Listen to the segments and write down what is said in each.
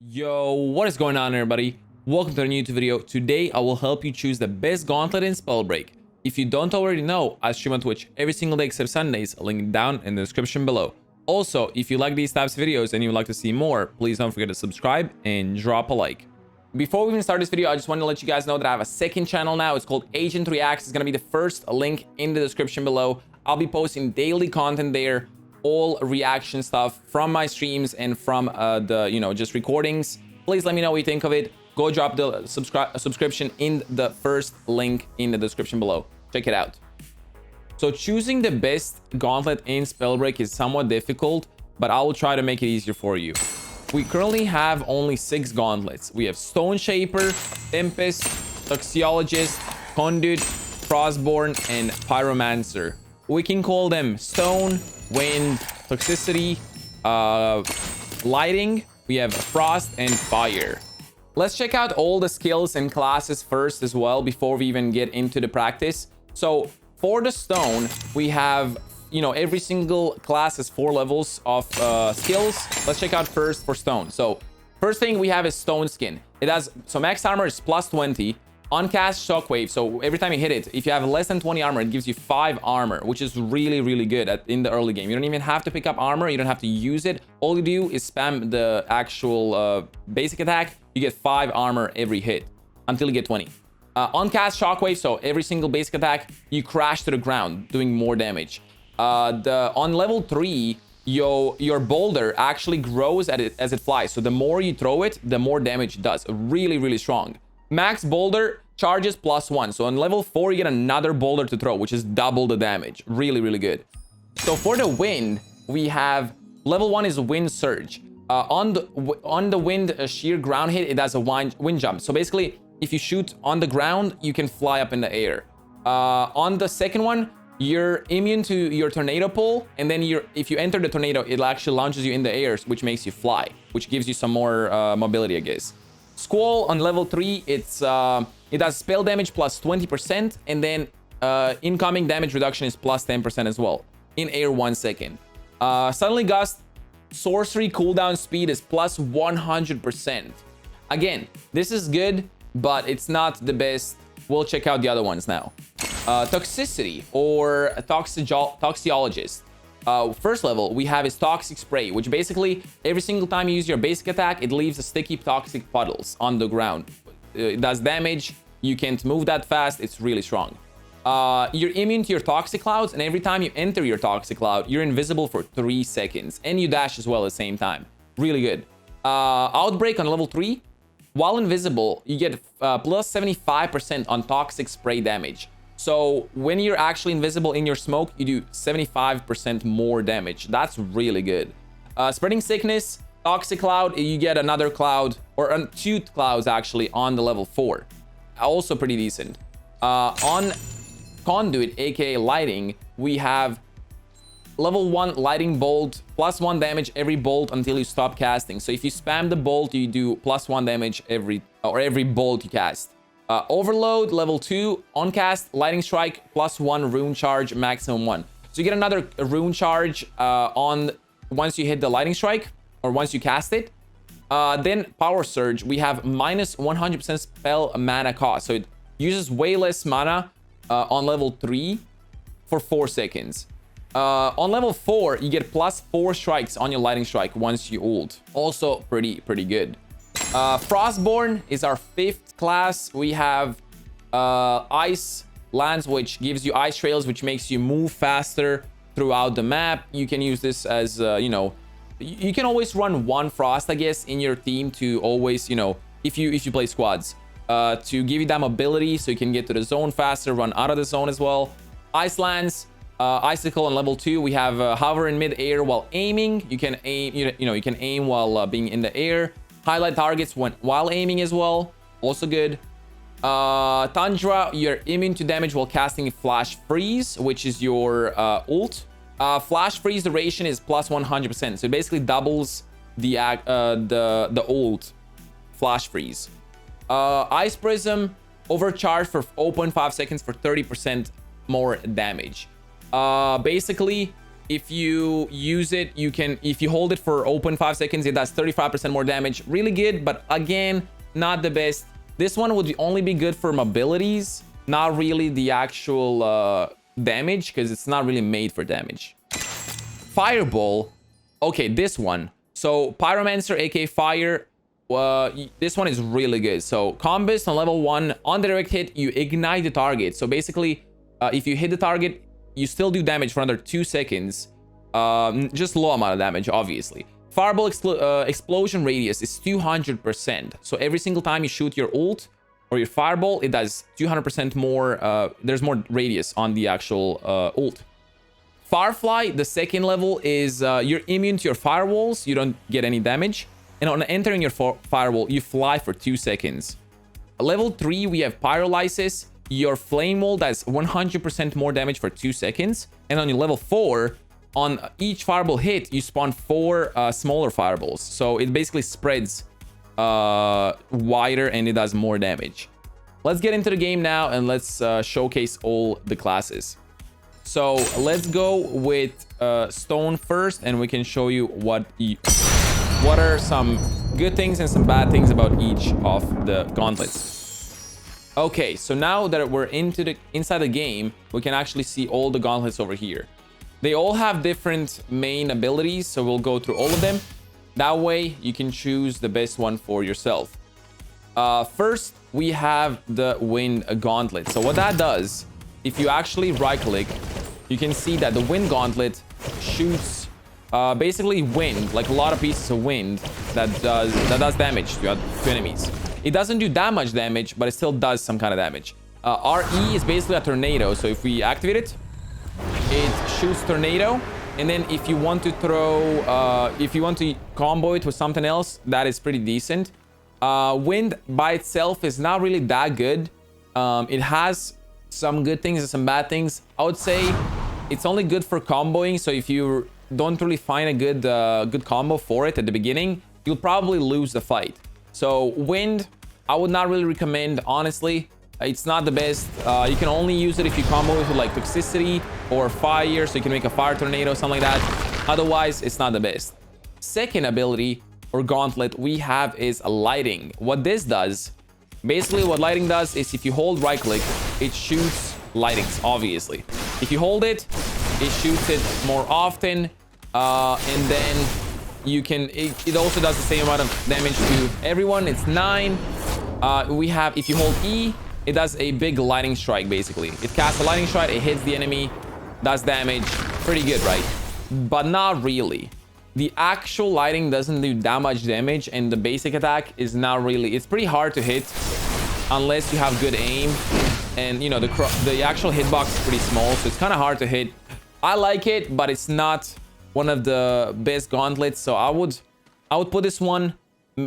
Yo, what is going on, everybody? Welcome to a new YouTube video. Today I will help you choose the best gauntlet in Spellbreak. If you don't already know, I stream on Twitch every single day except Sundays, link down in the description below. Also, if you like these types of videos and you would like to see more, please don't forget to subscribe and drop a like. Before we even start this video, I just want to let you guys know that I have a second channel now. It's called Agent Reacts. It's going to be the first link in the description below. I'll be posting daily content there, all reaction stuff from my streams and from just recordings. Please let me know what you think of it. Go drop the subscription in the first link in the description below. Check it out. So choosing the best gauntlet in Spellbreak is somewhat difficult, but I will try to make it easier for you. We currently have only 6 gauntlets. We have Stone Shaper, Tempest, Toxiologist, Conduit, Frostborn, and Pyromancer. We can call them Stone, Wind, Toxicity, Lighting. We have Frost and Fire. Let's check out all the skills and classes first as well before we even get into the practice. So for the Stone, we have every single class has 4 levels of skills. Let's check out first for Stone. So first thing we have is Stone Skin. It has, so max armor is plus 20. Uncast Shockwave, so every time you hit it, if you have less than 20 armor, it gives you 5 armor, which is really, really good in the early game. You don't even have to pick up armor. You don't have to use it. All you do is spam the actual basic attack. You get 5 armor every hit until you get 20. Uncast Shockwave, so every single basic attack, you crash to the ground, doing more damage. On level 3, your boulder actually grows as it flies. So the more you throw it, the more damage it does. Really, really strong. Max boulder charges +1. So on level 4, you get another boulder to throw, which is double the damage. Really, really good. So for the wind, we have level 1 is Wind Surge. On the wind sheer ground hit, it has a wind jump. So basically, if you shoot on the ground, you can fly up in the air. On the second one, you're immune to your tornado pull, and then if you enter the tornado, it actually launches you in the air, which makes you fly, which gives you some more mobility, I guess. Squall on level 3, it does spell damage plus 20%, and then incoming damage reduction is plus 10% as well. In air 1 second. Suddenly Gust, sorcery cooldown speed is plus 100%. Again, this is good, but it's not the best. We'll check out the other ones now. Toxicity or Toxiologist. First level, we have is Toxic Spray, which basically every single time you use your basic attack, it leaves a sticky toxic puddles on the ground. It does damage. You can't move that fast. It's really strong. You're immune to your Toxic Clouds, and every time you enter your Toxic Cloud, you're invisible for 3 seconds, and you dash as well at the same time. Really good. Outbreak on level 3. While invisible, you get plus 75% on Toxic Spray damage. So when you're actually invisible in your smoke, you do 75% more damage. That's really good. Spreading Sickness, Toxic Cloud, you get another cloud, or 2 clouds actually on the level 4. Also pretty decent. On Conduit, aka Lighting, we have level 1 Lighting Bolt, plus 1 damage every bolt until you stop casting. So if you spam the bolt, you do plus 1 damage every bolt you cast. Overload, level 2, on cast, Lightning Strike, plus 1 rune charge, maximum 1. So you get another rune charge once you hit the Lightning Strike, or once you cast it. Then Power Surge, we have minus 100% spell mana cost. So it uses way less mana on level 3 for 4 seconds. On level 4, you get plus 4 strikes on your Lightning Strike once you ult. Also pretty good. Frostborn is our 5th class. We have Ice Lance, which gives you ice trails, which makes you move faster throughout the map. You can use this as, you can always run 1 Frost, I guess, in your team to always, if you play squads, to give you that mobility so you can get to the zone faster, run out of the zone as well. Ice Lance, Icicle on level 2. We have hover in mid-air while aiming. You can aim, you can aim while being in the air. Highlight targets while aiming as well. Also good. Tundra, you're immune to damage while casting Flash Freeze, which is your ult. Flash Freeze duration is plus 100%. So it basically doubles the ult Flash Freeze. Ice Prism, overcharge for 0.5 seconds for 30% more damage. Basically, If you use it, you can, if you hold it for open 5 seconds, it does 35% more damage. Really good, but again, not the best. This one would only be good for mobilities, not really the actual damage, because it's not really made for damage. Fireball. Okay, this one. So Pyromancer, aka Fire. This one is really good. So combust on level 1. On direct hit, you ignite the target. So basically, if you hit the target, you still do damage for another 2 seconds. Just low amount of damage, obviously. Fireball explosion radius is 200%. So every single time you shoot your ult or your fireball, it does 200% more. There's more radius on the actual ult. Firefly, the second level, is you're immune to your firewalls. You don't get any damage. And on entering your firewall, you fly for 2 seconds. Level 3, we have Pyrolysis. Your flame wall does 100% more damage for 2 seconds. And on your level 4, on each fireball hit, you spawn 4 smaller fireballs. So it basically spreads wider and it does more damage. Let's get into the game now and let's showcase all the classes. So let's go with Stone first, and we can show you what are some good things and some bad things about each of the gauntlets. Okay, so now that we're inside the game, we can actually see all the gauntlets over here. They all have different main abilities, so we'll go through all of them. That way, you can choose the best one for yourself. First, we have the Wind Gauntlet. So what that does, if you actually right-click, you can see that the Wind Gauntlet shoots basically wind, like a lot of pieces of wind that does damage to enemies. It doesn't do that much damage, but it still does some kind of damage. RE is basically a tornado, so if we activate it, it shoots tornado. And then if you want to throw, if you want to combo it with something else, that is pretty decent. Wind by itself is not really that good. It has some good things and some bad things. I would say it's only good for comboing. So if you don't really find a good combo for it at the beginning, you'll probably lose the fight. So wind, I would not really recommend, honestly. It's not the best. You can only use it if you combo it with like toxicity or fire, so you can make a fire tornado, something like that. Otherwise, it's not the best. Second ability or gauntlet we have is lighting. What this does, basically what lighting does is if you hold right click, it shoots lightings, obviously. If you hold it, it shoots it more often. And then you can, it also does the same amount of damage to everyone. It's 9. We have, if you hold E, it does a big lightning strike, basically. It casts a lightning strike, it hits the enemy, does damage. Pretty good, right? But not really. The actual lighting doesn't do that much damage, and the basic attack is not really... It's pretty hard to hit unless you have good aim. And, you know, the actual hitbox is pretty small, so it's kind of hard to hit. I like it, but it's not one of the best gauntlets, so I would put this one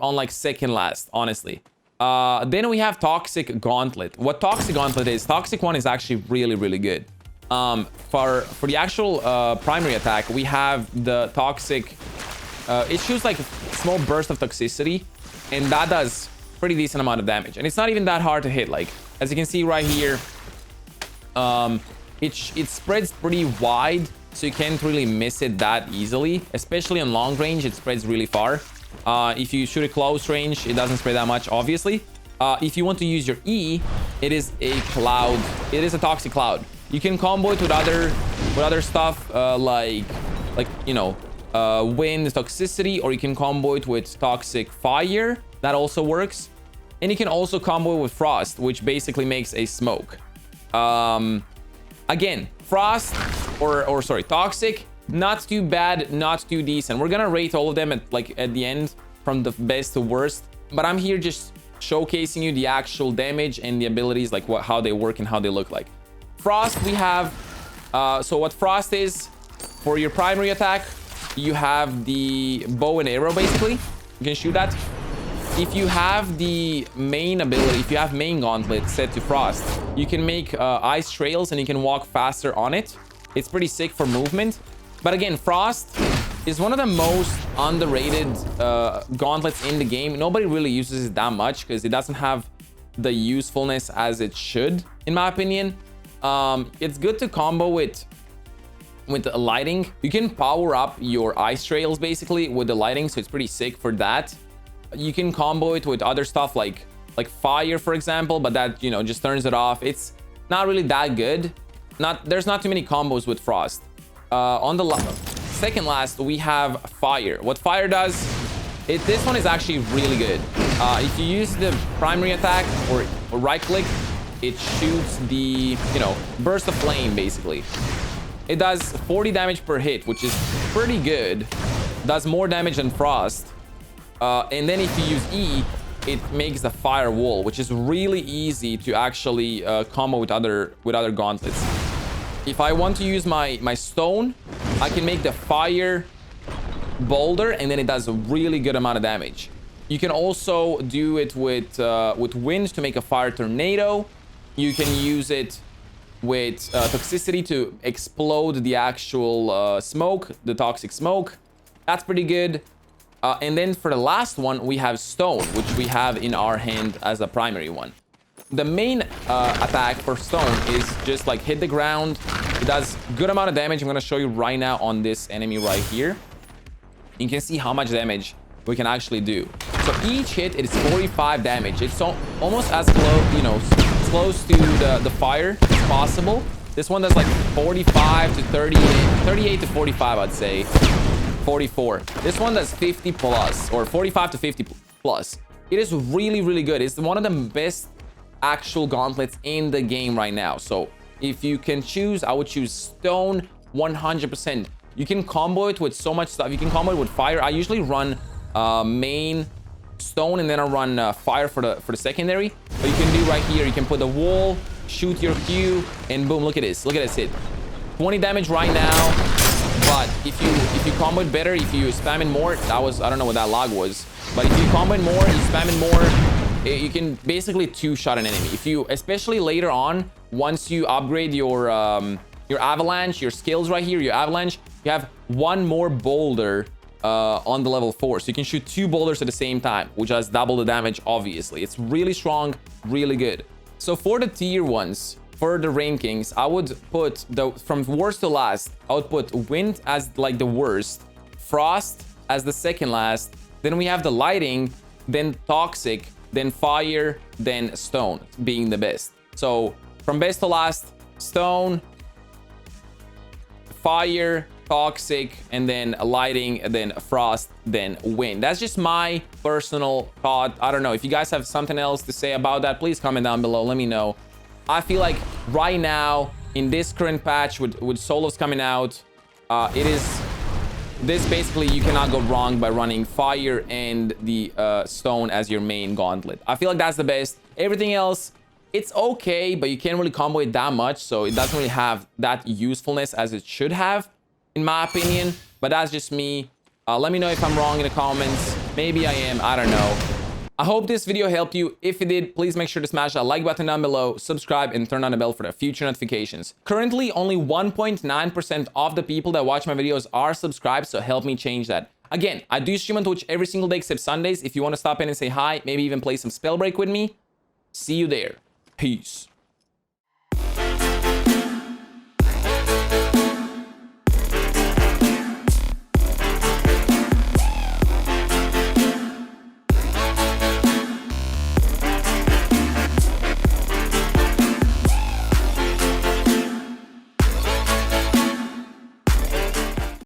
on like second last, honestly. Then we have Toxic Gauntlet. What Toxic Gauntlet is, Toxic one is actually really, really good. For the actual primary attack, we have the Toxic. It shoots like a small burst of toxicity, and that does pretty decent amount of damage. And it's not even that hard to hit. Like, as you can see right here, it spreads pretty wide, so you can't really miss it that easily. Especially on long range, it spreads really far. If you shoot at close range, it doesn't spread that much, obviously. If you want to use your E, it is a cloud. It is a toxic cloud. You can combo it with other stuff, like you know, wind toxicity, or you can combo it with toxic fire. That also works. And you can also combo it with frost, which basically makes a smoke. Again, frost or sorry, toxic, not too bad, not too decent. We're gonna rate all of them at the end from the best to worst, but I'm here just showcasing you the actual damage and the abilities, like how they work and how they look like. Frost, we have so what frost is, for your primary attack, you have the bow and arrow. Basically, you can shoot that. If you have the main ability, if you have main gauntlet set to frost, you can make ice trails and you can walk faster on it. It's pretty sick for movement. But again, frost is one of the most underrated gauntlets in the game. Nobody really uses it that much because it doesn't have the usefulness as it should, in my opinion. It's good to combo with with the lighting. You can power up your ice trails basically with the lighting, so it's pretty sick for that. You can combo it with other stuff like fire, for example, but that, you know, just turns it off. It's not really that good. There's not too many combos with Frost. On the second last, we have fire. What fire does, this one is actually really good. If you use the primary attack or right click, it shoots the, you know, burst of flame basically. It does 40 damage per hit, which is pretty good. Does more damage than Frost. And then if you use E, it makes the fire wall, which is really easy to actually combo with other gauntlets. If I want to use my stone, I can make the fire boulder, and then it does a really good amount of damage. You can also do it with wind to make a fire tornado. You can use it with toxicity to explode the actual smoke, the toxic smoke. That's pretty good. And then for the last one, we have stone, which we have in our hand as a primary one. The main attack for stone is just like hit the ground. It does good amount of damage. I'm going to show you right now on this enemy right here. You can see how much damage we can actually do. So each hit, it is 45 damage. It's almost as close, you know, close to the fire as possible. This one does like 45 to 38 to 45, I'd say. 44. This one does 50 plus, or 45 to 50 plus. It is really, really good. It's one of the best actual gauntlets in the game right now. So if you can choose, I would choose stone 100%. You can combo it with so much stuff. You can combo it with fire. I usually run main stone, and then I run fire for the secondary. But you can do right here, you can put the wall, shoot your Q, and boom, look at this hit. 20 damage right now. But if you combo it better, if you spam it more, I don't know what that log was, but if you combo it more, you spam it more, you can basically two-shot an enemy. If you, especially later on, once you upgrade your avalanche, your skills right here, your avalanche, you have one more boulder on the level 4, so you can shoot 2 boulders at the same time, which has double the damage. Obviously, it's really strong, really good. So for the tier ones, for the rankings, I would put from worst to last, I would put wind as like the worst, frost as the second last, then we have the lighting, then toxic, then fire, then stone being the best. So from best to last, stone, fire, toxic, and then lighting, and then frost, then wind. That's just my personal thought. I don't know if you guys have something else to say about that. Please comment down below, let me know. I feel like right now in this current patch with solos coming out, this basically, you cannot go wrong by running fire and the stone as your main gauntlet. I feel like that's the best. Everything else, it's okay, but you can't really combo it that much, so it doesn't really have that usefulness as it should have, in my opinion. But that's just me. Let me know if I'm wrong in the comments. Maybe I am, I don't know. I hope this video helped you. If it did, please make sure to smash that like button down below, subscribe, and turn on the bell for the future notifications. Currently, only 1.9% of the people that watch my videos are subscribed, so help me change that. Again, I do stream on Twitch every single day except Sundays. If you want to stop in and say hi, maybe even play some Spellbreak with me, see you there. Peace.